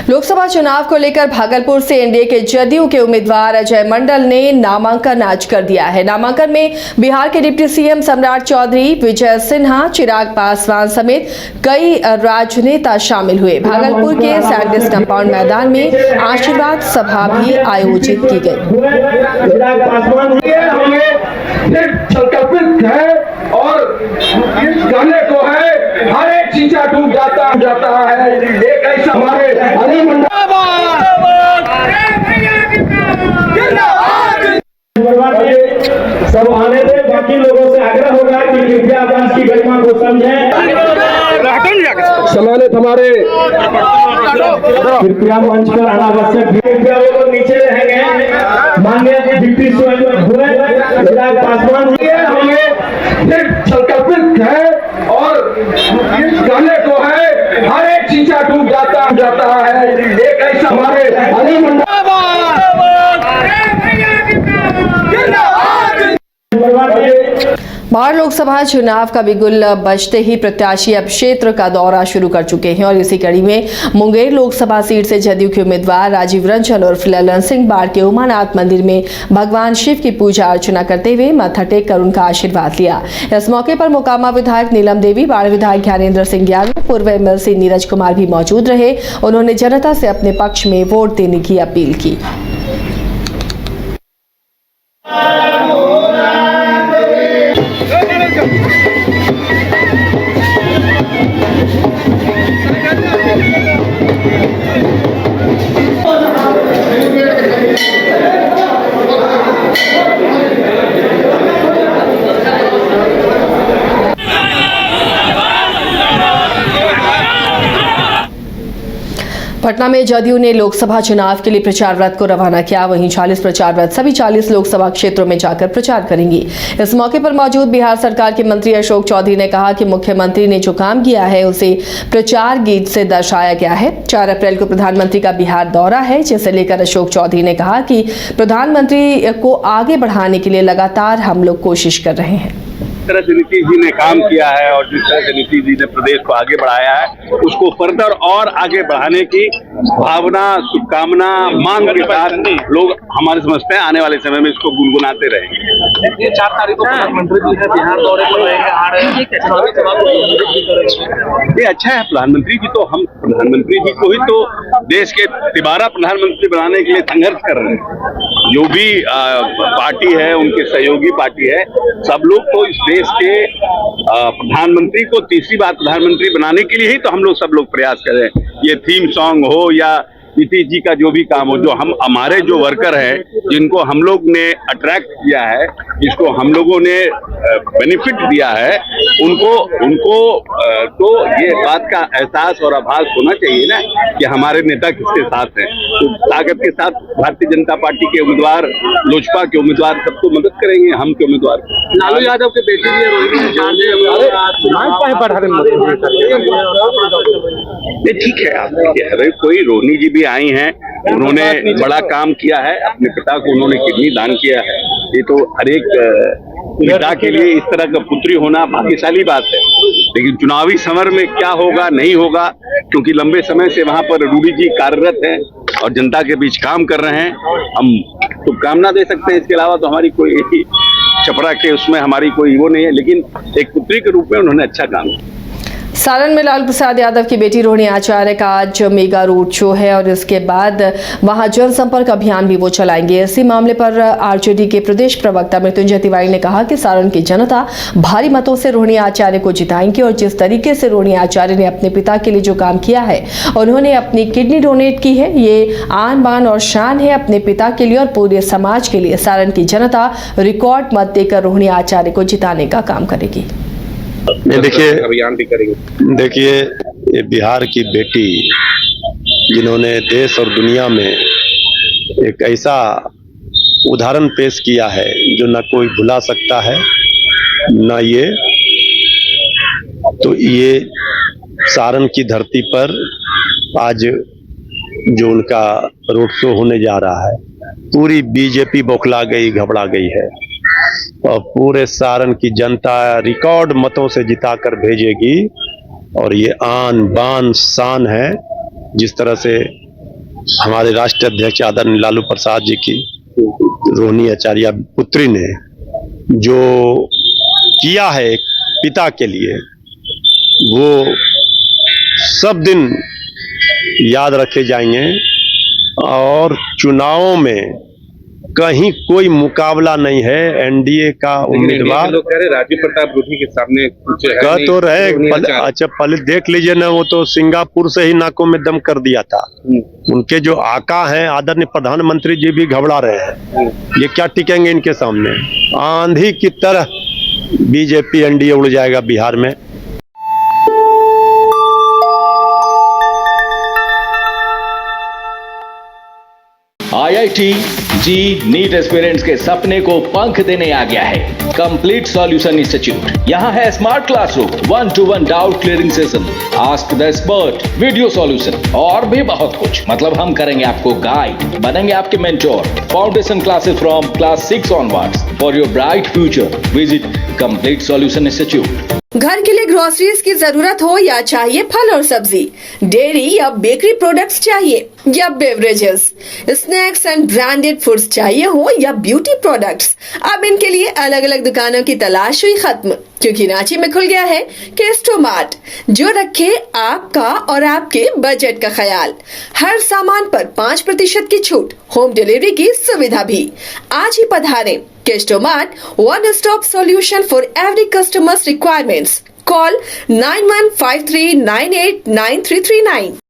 लोकसभा चुनाव को लेकर भागलपुर से एनडीए के जदयू के उम्मीदवार अजय मंडल ने नामांकन आज कर दिया है। नामांकन में बिहार के डिप्टी सीएम सम्राट चौधरी, विजय सिन्हा, चिराग पासवान समेत कई राजनेता शामिल हुए। भागलपुर के सैंडिस कंपाउंड मैदान में आशीर्वाद सभा भी आयोजित की गई। संकल्पित है और इस गाने को है हर एक चीजा डूब जाता है। एक ऐसा हमारे सब आने से बाकी लोगों से आग्रह होगा कि कृपया मंच की गरिमा को समझें। सम्मानित हमारे कृपया मंच पर अनावश्यक कृपया वो लोग नीचे रहेंगे। माननीय डिप्टी चिराग पासवान जी हमें संकल्पित है और इस गाने को है हर एक चीजा डूब जाता है। एक ऐसा हमारे बाढ़ लोकसभा चुनाव का बिगुल बजते ही प्रत्याशी अब क्षेत्र का दौरा शुरू कर चुके हैं और इसी कड़ी में मुंगेर लोकसभा सीट से जदयू के उम्मीदवार राजीव रंजन और ललन सिंह बाढ़ के उमानाथ मंदिर में भगवान शिव की पूजा अर्चना करते हुए माथा टेक कर उनका आशीर्वाद लिया। इस मौके पर मोकामा विधायक नीलम देवी, बाढ़ विधायक ज्ञानेंद्र सिंह यादव, पूर्व एमएलसी नीरज कुमार भी मौजूद रहे। उन्होंने जनता से अपने पक्ष में वोट देने की अपील की। पटना में जदयू ने लोकसभा चुनाव के लिए प्रचार रथ को रवाना किया। वहीं 40 प्रचार रथ सभी 40 लोकसभा क्षेत्रों में जाकर प्रचार करेंगी। इस मौके पर मौजूद बिहार सरकार के मंत्री अशोक चौधरी ने कहा कि मुख्यमंत्री ने जो काम किया है उसे प्रचार गीत से दर्शाया गया है। 4 अप्रैल को प्रधानमंत्री का बिहार दौरा है, जिसे लेकर अशोक चौधरी ने कहा कि प्रधानमंत्री को आगे बढ़ाने के लिए लगातार हम लोग कोशिश कर रहे हैं। जिस तरह से नीतीश जी ने काम किया है और जिस तरह से नीतीश जी ने प्रदेश को आगे बढ़ाया है, उसको फर्दर और आगे बढ़ाने की भावना, शुभकामना, मांग के साथ लोग हमारे समझते हैं आने वाले समय में इसको गुनगुनाते रहेंगे। 4 तारीख को प्रधानमंत्री जी ने बिहार दौरे पर रहेंगे, आ रहे हैं। ये अच्छा है। प्रधानमंत्री जी तो हम प्रधानमंत्री जी को ही तो देश के दोबारा प्रधानमंत्री बनाने के लिए संघर्ष कर रहे हैं। जो भी पार्टी है, उनके सहयोगी पार्टी है, सब लोग तो इस देश के प्रधानमंत्री को तीसरी बार प्रधानमंत्री बनाने के लिए ही तो हम लोग सब लोग प्रयास कर रहे हैं। ये थीम सॉन्ग हो या नीतीश जी का जो भी काम हो, जो हमारे जो वर्कर हैं, जिनको हम लोग ने अट्रैक्ट किया है, जिसको हम लोगों ने बेनिफिट दिया है, उनको तो ये बात का एहसास और आभास होना चाहिए ना कि हमारे नेता किसके साथ हैं। तो ताकत के साथ भारतीय जनता पार्टी के उम्मीदवार, लोजपा के उम्मीदवार सबको मदद करेंगे। हम के उम्मीदवार लालू यादव के बेटे ठीक है, आप देखिए, कोई रोहिणी जी भी आई हैं, उन्होंने बड़ा काम किया है, अपने पिता को उन्होंने किडनी दान किया है। ये तो हर एक पिता के लिए इस तरह का पुत्री होना भाग्यशाली बात है। लेकिन चुनावी समर में क्या होगा नहीं होगा, क्योंकि लंबे समय से वहां पर रूडी जी कार्यरत हैं और जनता के बीच काम कर रहे हैं, हम शुभकामना दे सकते हैं। इसके अलावा तो हमारी कोई छपरा के उसमें हमारी कोई वो नहीं है, लेकिन एक पुत्री के रूप में उन्होंने अच्छा काम किया। सारण में लालू प्रसाद यादव की बेटी रोहिणी आचार्य का आज मेगा रोड शो है और इसके बाद वहां जनसंपर्क अभियान भी वो चलाएंगे। इसी मामले पर आरजेडी के प्रदेश प्रवक्ता मृत्युंजय तिवारी ने कहा कि सारण की जनता भारी मतों से रोहिणी आचार्य को जिताएंगे और जिस तरीके से रोहिणी आचार्य ने अपने पिता के लिए जो काम किया है, उन्होंने अपनी किडनी डोनेट की है, ये आन बान और शान है अपने पिता के लिए और पूरे समाज के लिए। सारण की जनता रिकॉर्ड मत देकर रोहिणी आचार्य को जिताने का काम करेगी। देखिए अभियान भी करेंगे। देखिए, ये बिहार की बेटी जिन्होंने देश और दुनिया में एक ऐसा उदाहरण पेश किया है जो न कोई भुला सकता है न ये, तो ये सारण की धरती पर आज जो उनका रोड शो होने जा रहा है, पूरी बीजेपी बौखला गई, घबरा गई है और पूरे सारण की जनता रिकॉर्ड मतों से जिताकर भेजेगी। और ये आन बान शान है, जिस तरह से हमारे राष्ट्रीय अध्यक्ष आदरणीय लालू प्रसाद जी की रोहिणी आचार्य पुत्री ने जो किया है एक पिता के लिए, वो सब दिन याद रखे जाएंगे। और चुनावों में कहीं कोई मुकाबला नहीं है। एनडीए का उम्मीदवार लोग कह रहे राजीव प्रताप रूडी के सामने कुछ है कह नहीं, तो रहे रोहिणी अच्छा पहले देख लीजिए ना, वो तो सिंगापुर से ही नाकों में दम कर दिया था। उनके जो आका हैं आदरणीय प्रधानमंत्री जी भी घबरा रहे हैं। ये क्या टिकेंगे इनके सामने? आंधी की तरह बीजेपी एनडीए उड़ जाएगा बिहार में। IIT जी नीट एस्पिरेंट्स के सपने को पंख देने आ गया है कंप्लीट सॉल्यूशन इंस्टीट्यूट। यहाँ है smart classroom, 1-to-1 doubt clearing session, ask the expert, video solution और भी बहुत कुछ। मतलब हम करेंगे आपको गाइड, बनेंगे आपके mentor. Foundation classes from class 6 onwards for your bright future. Visit complete solution institute. घर के लिए ग्रोसरीज की जरूरत हो या चाहिए फल और सब्जी, डेयरी या बेकरी प्रोडक्ट्स चाहिए या beverages, snacks and branded foods चाहिए हो या ब्यूटी प्रोडक्ट्स, अब इनके लिए अलग अलग दुकानों की तलाश हुई खत्म, क्योंकि रांची में खुल गया है केस्टोमार्ट, जो रखे आपका और आपके बजट का ख्याल। हर सामान पर 5% की छूट, होम डिलीवरी की सुविधा भी। आज ही पधारें केस्टोमार्ट, one stop solution for every customer's requirements. Call 9153989339.